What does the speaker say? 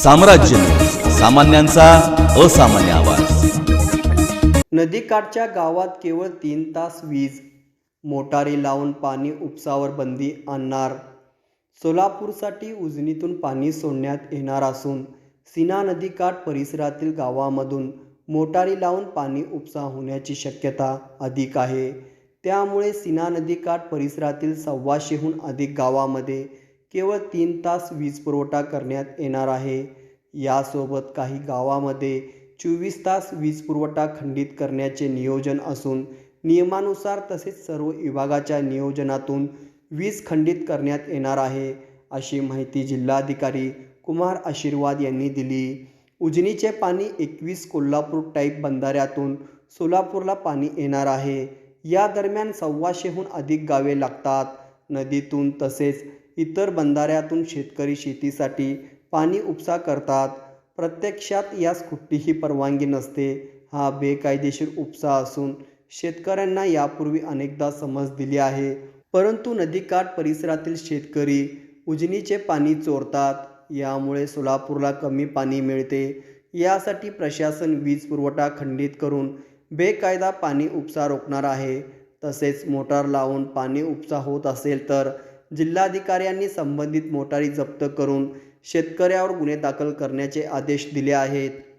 साम्राज्य न्यूज, सामान्यांचा असामान्य आवाज। नदीकाठच्या गावात केवळ 3 तास वीज, मोटारी लावून पाणी उपसावर बंदी आणणार। सोलापूरसाठी उजनीतून पाणी सोडण्यात येणार असून सीना नदीकाठ परिसरातील गावांमधून मोटारी लावून पाणी उपसा होण्याची शक्यता अधिक आहे। त्यामुळे सीना नदीकाठ परिसरातील 125हून अधिक गावांमध्ये केवळ 3 तास वीज पुरवठा करण्यात येणार आहे। यासोबत काही गावांमध्ये 24 तास वीज पुरवठा खंडित करण्याचे नियोजन असून नियमानुसार तसेच सर्व विभागाच्या नियोजनातून वीज खंडित करण्यात येणार आहे, अशी माहिती जिल्हाधिकारी कुमार आशीर्वाद यांनी दिली। उजनीचे पाणी 21 कोल्हापूर टाईप बंधाऱ्यातून सोलापूरला पाणी येणार आहे। या दरम्यान 125हून अधिक गावे लागतात। नदीतून तसेच इतर बंधाऱ्यातून शेतकरी शेतीसाठी पाणी उपसा करतात। प्रत्यक्षात यास कुठलीही परवानगी नसते। हा बेकायदेशीर उपसा असून शेतकऱ्यांना यापूर्वी अनेकदा समज दिली आहे, परंतु नदीकाठ परिसरातील शेतकरी उजनीचे पाणी चोरतात। यामुळे सोलापूरला कमी पाणी मिळते। यासाठी प्रशासन वीज पुरवठा खंडित करून बेकायदा पाणी उपसा रोखणार आहे। तसेच मोटार लावून पाणी उपसा होत असेल तर जिल्हाधिकाऱ्यांनी संबंधित मोटारी जप्त करून शेतकऱ्यावर गुन्हे दाखल करण्याचे आदेश दिले आहेत।